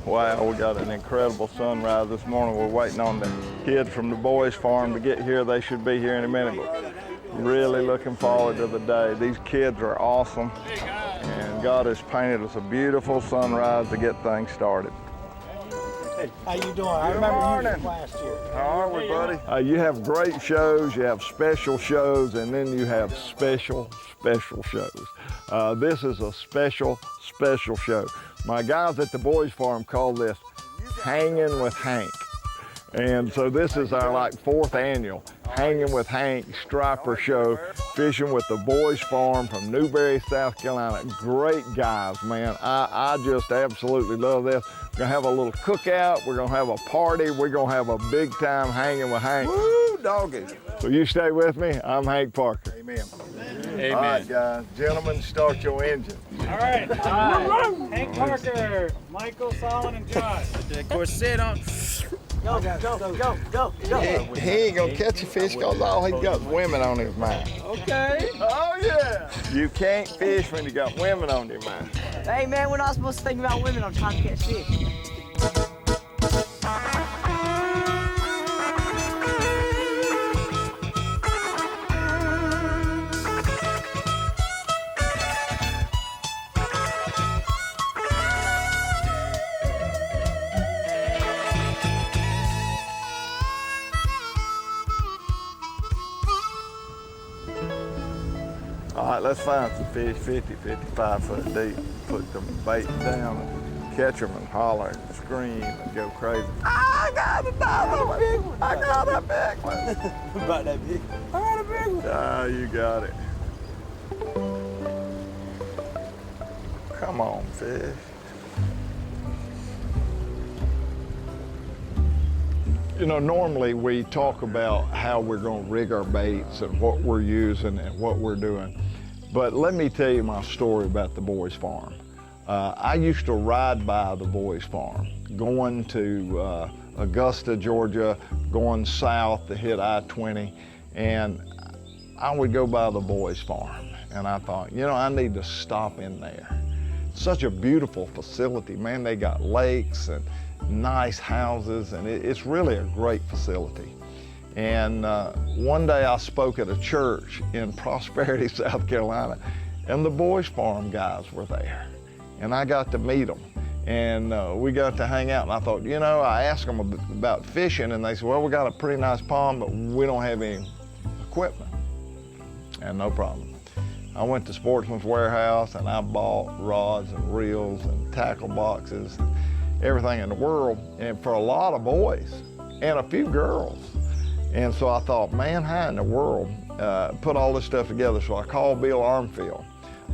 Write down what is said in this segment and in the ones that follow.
Wow, we got an incredible sunrise this morning. We're waiting on the kids from the boys' farm to get here. They should be here in a minute, but really looking forward to the day. These kids are awesome, and God has painted us a beautiful sunrise to get things started. Hey, how you doing? I remember you from last year. How are we, buddy? You have great shows, you have special shows, and then you have special shows. This is a special show. My guys at the boys' farm call this Hanging with Hank. And so this is our fourth annual Hanging with Hank Striper Show, fishing with the boys' farm from Newberry, South Carolina. Great guys, man. I just absolutely love this. We're gonna have a little cookout, we're gonna have a party, we're gonna have a big time Hanging with Hank. Woo, doggy. So you stay with me, I'm Hank Parker. Amen. Amen. All right, guys, gentlemen, start your engine. All right, Hank Parker, Michael, Solon, and Josh. Of course, sit on. Go. He ain't gonna catch a fish because all he got is women on his mind. Okay. Oh yeah. You can't fish when you got women on your mind. Hey man, we're not supposed to think about women. I'm trying to catch fish. All right, let's find some fish 50, 55 foot deep. Put them bait down and catch them and holler and scream and go crazy. I got another big one. I got a big one. About that big? I got a big one. Ah, you got it. Come on, fish. You know, normally we talk about how we're going to rig our baits and what we're using and what we're doing. But let me tell you my story about the boys' farm. I used to ride by the boys' farm, going to Augusta, Georgia, going south to hit I-20, and I would go by the boys' farm. And I thought, you know, I need to stop in there. Such a beautiful facility, man. They got lakes and nice houses, and it's really a great facility. And one day I spoke at a church in Prosperity, South Carolina, and the boys' farm guys were there. And I got to meet them, and we got to hang out. And I thought, you know, I asked them about fishing, and they said, well, we got a pretty nice pond, but we don't have any equipment. And no problem. I went to Sportsman's Warehouse, and I bought rods and reels and tackle boxes, and everything in the world, and for a lot of boys and a few girls. And so I thought, man, how in the world put all this stuff together? So I called Bill Armfield,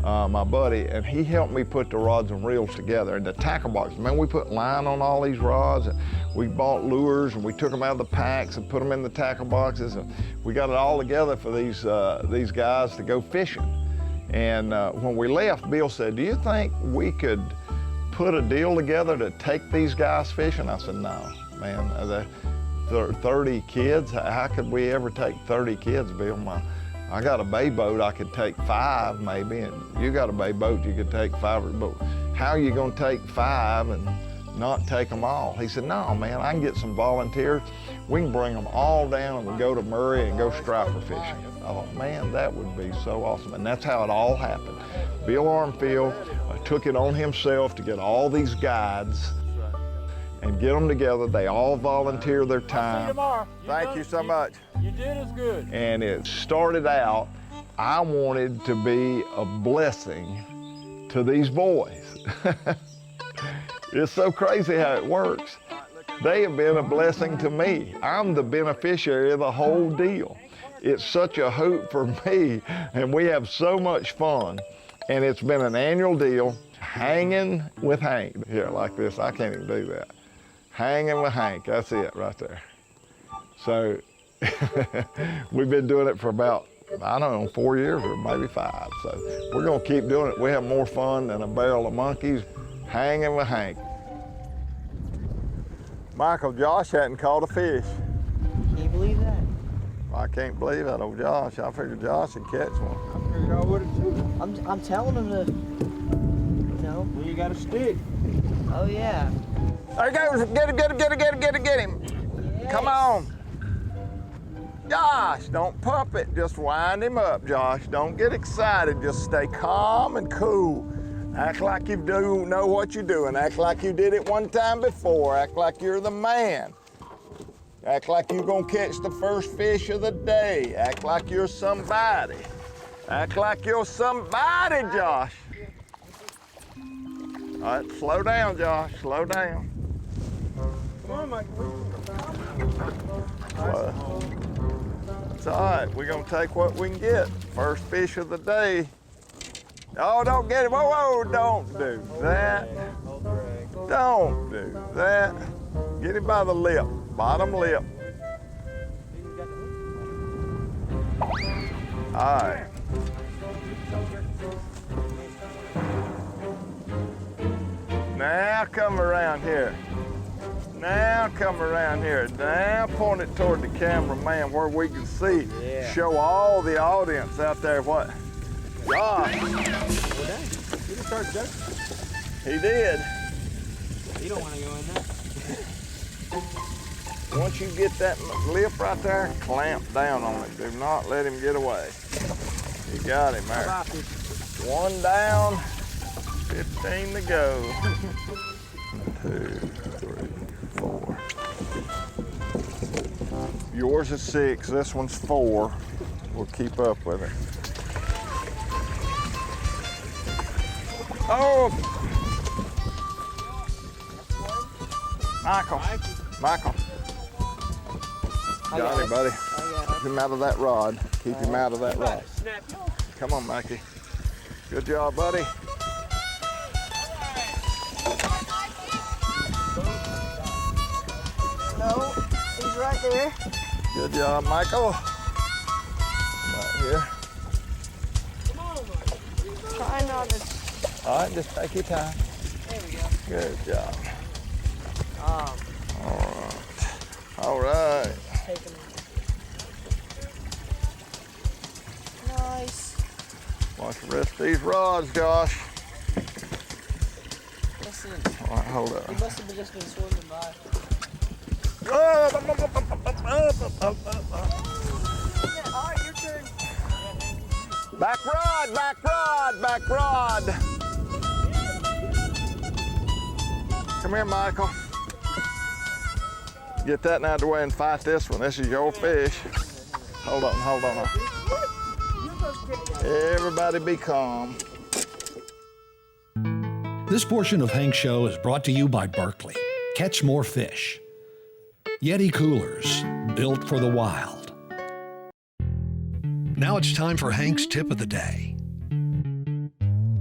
my buddy, and he helped me put the rods and reels together. And the tackle boxes, man, we put line on all these rods, and we bought lures, and we took them out of the packs and put them in the tackle boxes, and we got it all together for these guys to go fishing. And when we left, Bill said, do you think we could put a deal together to take these guys fishing? I said, no, man, 30 kids, how could we ever take 30 kids, Bill? I got a bay boat, I could take 5 maybe, and you got a bay boat, you could take 5, but how are you gonna take 5 and not take them all? He said, no, man, I can get some volunteers. We can bring them all down and we'll go to Murray and go striper fishing. I thought, man, that would be so awesome. And that's how it all happened. Bill Armfield took it on himself to get all these guides and get them together. They all volunteer their time. Thank you so much. You did as good. And it started out, I wanted to be a blessing to these boys. It's so crazy how it works. They have been a blessing to me. I'm the beneficiary of the whole deal. It's such a hoot for me, and we have so much fun. And it's been an annual deal, Hanging with Hank. Here, like this, I can't even do that. Hanging with Hank, that's it right there. So we've been doing it for about, I don't know, 4 years or maybe 5. So we're gonna keep doing it. We have more fun than a barrel of monkeys. Hanging with Hank. Michael, Josh hadn't caught a fish. Can you believe that? I can't believe that, old Josh. I figured Josh would catch one. I figured I would have too. I'm telling him to, you know. Well, you got a stick. Oh yeah. There he goes. Get him, get him, get him, get him, get him, get him. Yes. Come on. Josh, don't pump it. Just wind him up, Josh. Don't get excited. Just stay calm and cool. Act like you do know what you're doing. Act like you did it one time before. Act like you're the man. Act like you're gonna catch the first fish of the day. Act like you're somebody. Act like you're somebody, Josh. All right, slow down, Josh, slow down. It's all right, we're gonna take what we can get. First fish of the day. Oh, don't get it, whoa, whoa, don't do that. Don't do that. Get him by the lip, bottom lip. All right. Now come around here. Now come around here. Now point it toward the cameraman where we can see. Yeah. Show all the audience out there what. Josh. You can start joking. He did. You don't want to go in there. Once you get that lip right there, clamp down on it. Do not let him get away. You got him there. One down, 15 to go. 2, 3, 4. Yours is 6, this one's 4. We'll keep up with it. Oh! Michael. Got him, buddy. Keep him out of that rod. Keep him out of that rod. Come on, Mikey. Good job, buddy. No, he's right there. Good job, Michael. Right here. Try not to. All right, just take your time. There we go. Good job. All right. Taking nice. Watch the rest of these rods, Josh. Listen. All right, hold up. He must have just been swimming by. Oh, All right, your turn. back rod, back rod, back rod. Come here, Michael. Get that out of the way and fight this one. This is your fish. Hold on, hold on. Everybody be calm. This portion of Hank's Show is brought to you by Berkley. Catch more fish. Yeti coolers, built for the wild. Now it's time for Hank's tip of the day.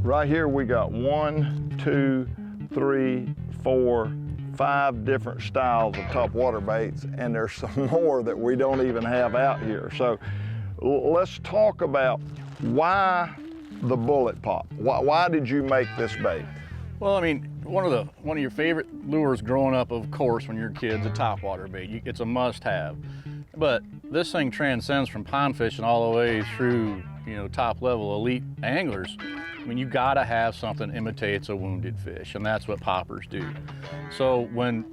Right here we got 1, 2, 3, 4, 5 different styles of top water baits, and there's some more that we don't even have out here. So let's talk about why the bullet pop. Why did you make this bait? Well, I mean, one of your favorite lures growing up, of course, when you're a kid, is a topwater bait. It's a must-have. But this thing transcends from pond fishing all the way through, top-level elite anglers. I mean, you gotta have something that imitates a wounded fish, and that's what poppers do. So when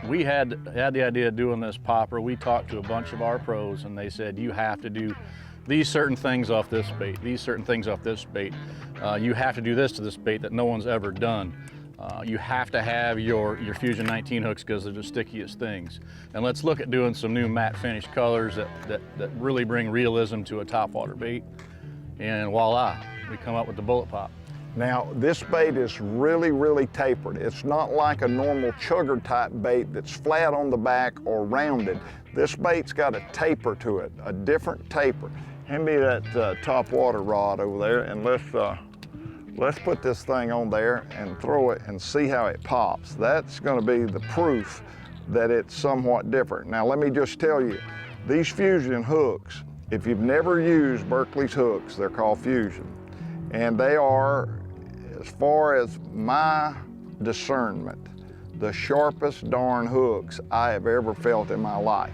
we had the idea of doing this popper, we talked to a bunch of our pros, and they said, you have to do these certain things off this bait, these certain things off this bait. You have to do this to this bait that no one's ever done. You have to have your Fusion 19 hooks because they're the stickiest things. And let's look at doing some new matte finish colors that really bring realism to a topwater bait. And voila, we come up with the bullet pop. Now, this bait is really, really tapered. It's not like a normal chugger type bait that's flat on the back or rounded. This bait's got a taper to it, a different taper. Hand me that top water rod over there, and let's put this thing on there and throw it and see how it pops. That's gonna be the proof that it's somewhat different. Now, let me just tell you, these Fusion hooks, if you've never used Berkley's hooks, they're called Fusion. And they are, as far as my discernment, the sharpest darn hooks I have ever felt in my life.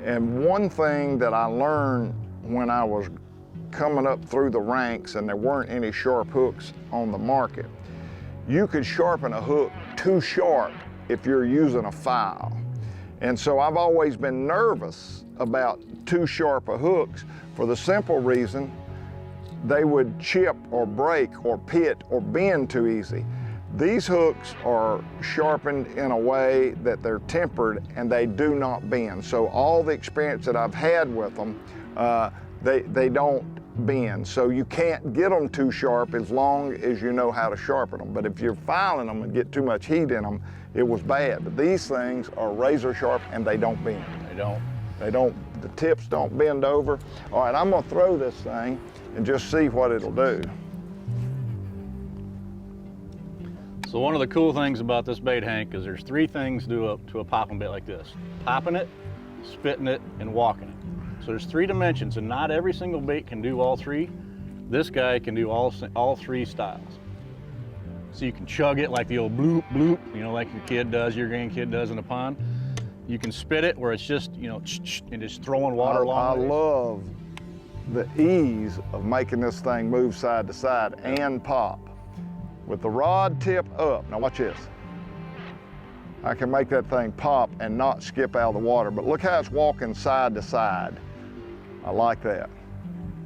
And one thing that I learned when I was coming up through the ranks and there weren't any sharp hooks on the market, you could sharpen a hook too sharp if you're using a file. And so I've always been nervous about too sharp of hooks for the simple reason they would chip or break or pit or bend too easy. These hooks are sharpened in a way that they're tempered and they do not bend. So all the experience that I've had with them, they don't bend. So you can't get them too sharp as long as you know how to sharpen them. But if you're filing them and get too much heat in them, it was bad. But these things are razor sharp and they don't bend. They don't, the tips don't bend over. All right, I'm gonna throw this thing and just see what it'll do. So one of the cool things about this bait, Hank, is there's 3 things to a popping bait like this. Popping it, spitting it, and walking it. So there's 3 dimensions, and not every single bait can do all 3. This guy can do all 3 styles. So you can chug it like the old bloop, bloop, you know, like your kid does, your grandkid does in the pond. You can spit it where it's just, you know, and just throwing water along I with it. love the ease of making this thing move side to side and pop. With the rod tip up, now watch this. I can make that thing pop and not skip out of the water, but look how it's walking side to side. I like that.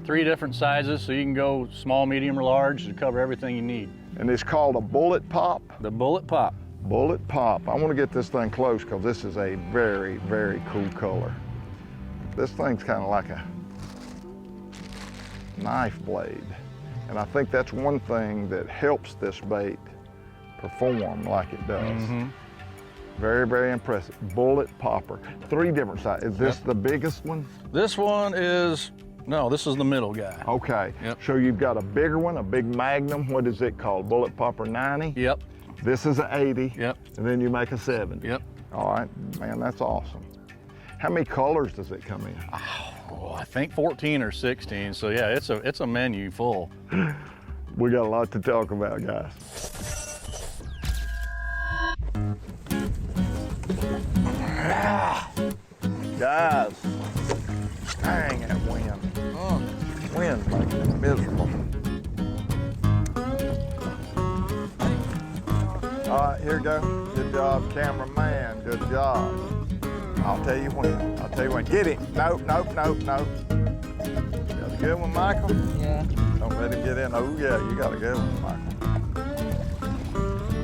3 different sizes, so you can go small, medium, or large to cover everything you need. And it's called a bullet pop. The Bullet Pop. Bullet pop. I want to get this thing close because this is a very, very cool color. This thing's kind of like a knife blade. And I think that's one thing that helps this bait perform like it does. Mm-hmm. Very, very impressive. Bullet popper. 3 different sizes. Is this the biggest one? This one is, no, this is the middle guy. Okay. Yep. So you've got a bigger one, a big Magnum. What is it called? Bullet popper 90? Yep. This is an 80. Yep. And then you make a 70. Yep. All right, man, that's awesome. How many colors does it come in? Oh, I think 14 or 16. So yeah, it's a menu full. We got a lot to talk about, guys. Guys, dang that wind. Wind's making it miserable. All right, here we go. Good job, cameraman. Good job. I'll tell you when. I'll tell you when. Get it. Nope, nope, nope, nope. Got a good one, Michael? Yeah. Don't let him get in. Oh, yeah, you got a good one, Michael.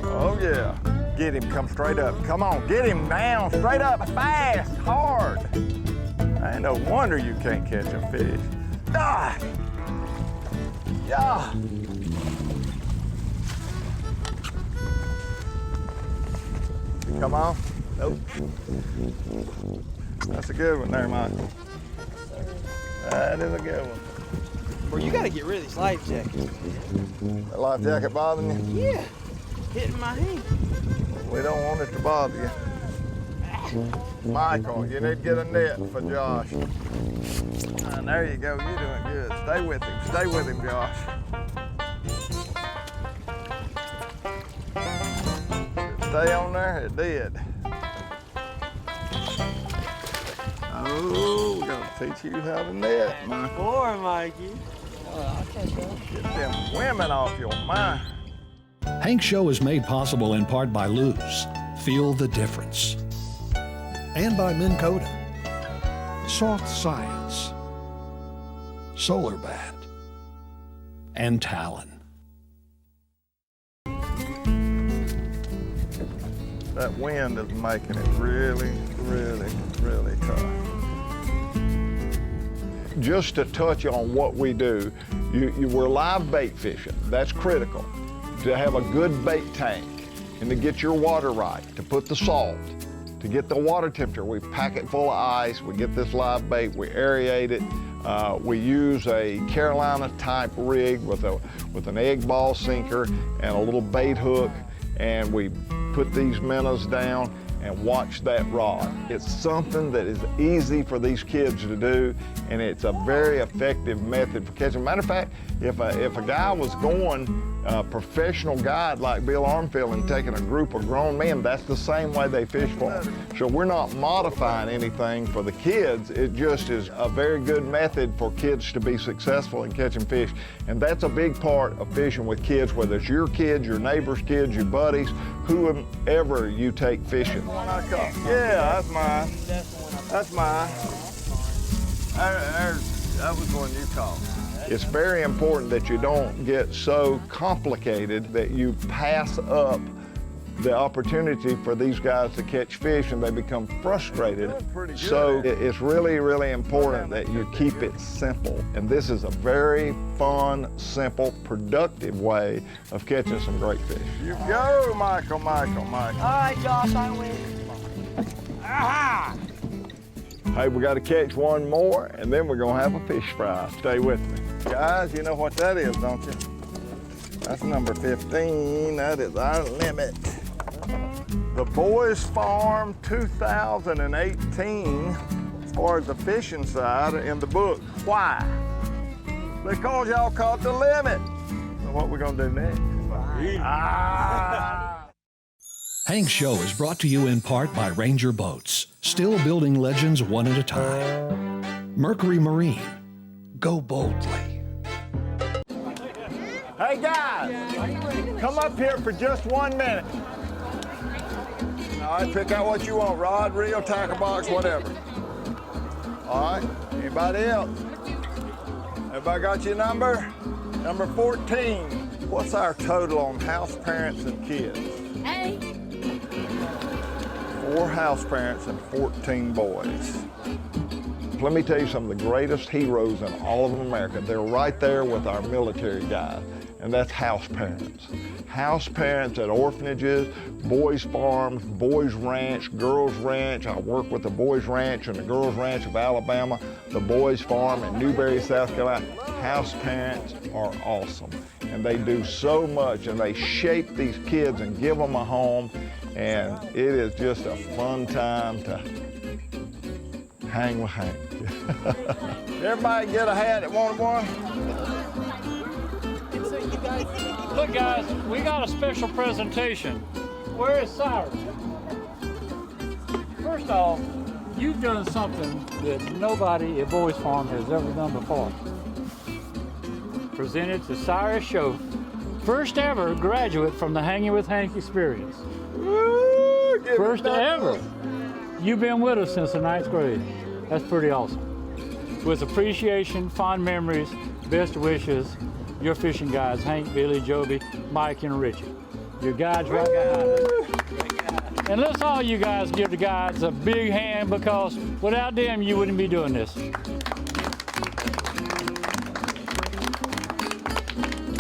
Oh, yeah. Get him. Come straight up. Come on. Get him down. Straight up. Fast. Hard. Ain't no wonder you can't catch a fish. Ah! Yeah. Come on. Nope. That's a good one there, Michael. That is a good one. Bro, you gotta get rid of these life jackets. That life jacket bothering you? Yeah. Hitting my hand. We don't want it to bother you. Michael, you need to get a net for Josh. And there you go, you're doing good. Stay with him, Josh. Stay on there, it did. Oh, we gotta teach you how to net, Michael. Boy, Mikey. I'll catch up. Get them women off your mind. Hank Show is made possible in part by Luz. Feel the difference. And by Minn Kota. Soft Science. Solar Bat. And Talon. That wind is making it really, really, really tough. Just to touch on what we do, we're live bait fishing. That's critical. To have a good bait tank and to get your water right, to put the salt, to get the water temperature. We pack it full of ice, we get this live bait, we aerate it. We use a Carolina type rig with an egg ball sinker and a little bait hook, and we put these minnows down and watch that rod. It's something that is easy for these kids to do, and it's a very effective method for catching. Matter of fact, if a guy was going a professional guide like Bill Armfield and taking a group of grown men, that's the same way they fish for them. So we're not modifying anything for the kids. It just is a very good method for kids to be successful in catching fish. And that's a big part of fishing with kids, whether it's your kids, your neighbor's kids, your buddies, whomever you take fishing. Yeah, that's mine. That's mine. That was one you caught. It's very important that you don't get so complicated that you pass up the opportunity for these guys to catch fish and they become frustrated. So it's really, really important that you keep it simple. And this is a very fun, simple, productive way of catching some great fish. You go, Michael. All right, Josh, I win. Aha! Hey, we got to catch one more and then we're going to have a fish fry. Stay with me. Guys, you know what that is, don't you? That's number 15. That is our limit. The Boys Farm 2018, as far as the fishing side in the book. Why? Because y'all caught the limit. So what we gonna do next? Hank's Show is brought to you in part by Ranger Boats, still building legends one at a time. Mercury Marine, go boldly. Hey guys, come up here for just 1 minute. All right, pick out what you want, rod, reel, tackle box, whatever. All right, anybody else? Everybody got your number? Number 14. What's our total on house parents and kids? 4 house parents and 14 boys. Let me tell you some of the greatest heroes in all of America. They're right there with our military guys, and that's house parents. House parents at orphanages, boys' farms, boys' ranch, girls' ranch. I work with the boys' ranch and the girls' ranch of Alabama, the boys' farm in Newberry, South Carolina. House parents are awesome, and they do so much, and they shape these kids and give them a home, and it is just a fun time to hang with Hank. Everybody get a hat that wanted one? Look, guys, we got a special presentation. Where is Cyrus? First off, you've done something that nobody at Boys Farm has ever done before. Presented to Cyrus Show, first ever graduate from the Hanging with Hank experience. Woo, First ever. You've been with us since the 9th grade. That's pretty awesome. With appreciation, fond memories, best wishes, your fishing guides, Hank, Billy, Joby, Mike, and Richie. Your guides right behind us. And let's all you guys give the guides a big hand, because without them, you wouldn't be doing this.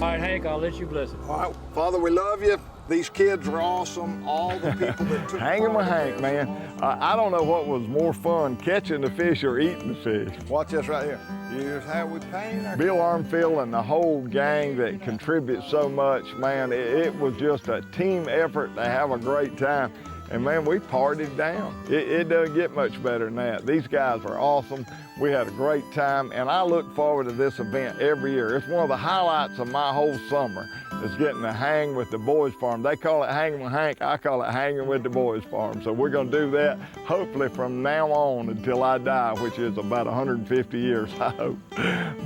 All right, Hank, I'll let you bless it. All right, Father, we love you. These kids are awesome. All the people that took hanging with Hank, man. I don't know what was more fun, catching the fish or eating the fish. Watch this right here. Here's how we paint our... Bill Armfield and the whole gang that contributes so much, man, it was just a team effort to have a great time. And man, we partied down. It doesn't get much better than that. These guys are awesome. We had a great time, and I look forward to this event every year. It's one of the highlights of my whole summer, is getting to hang with the Boys Farm. They call it Hanging with Hank. I call it Hanging with the Boys Farm. So we're gonna do that hopefully from now on until I die, which is about 150 years, I hope.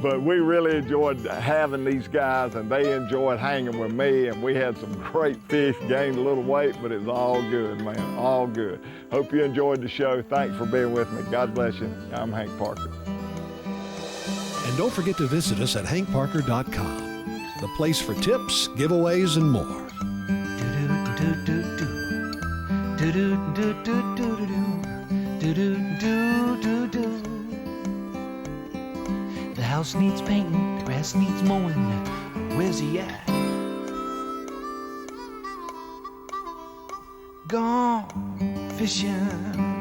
But we really enjoyed having these guys, and they enjoyed hanging with me, and we had some great fish, gained a little weight, but it's all good, man, all good. Hope you enjoyed the show. Thanks for being with me. God bless you. I'm Hank Parker. And don't forget to visit us at hankparker.com, the place for tips, giveaways, and more. The house needs painting, the grass needs mowing. Where's he at? Gone fishing.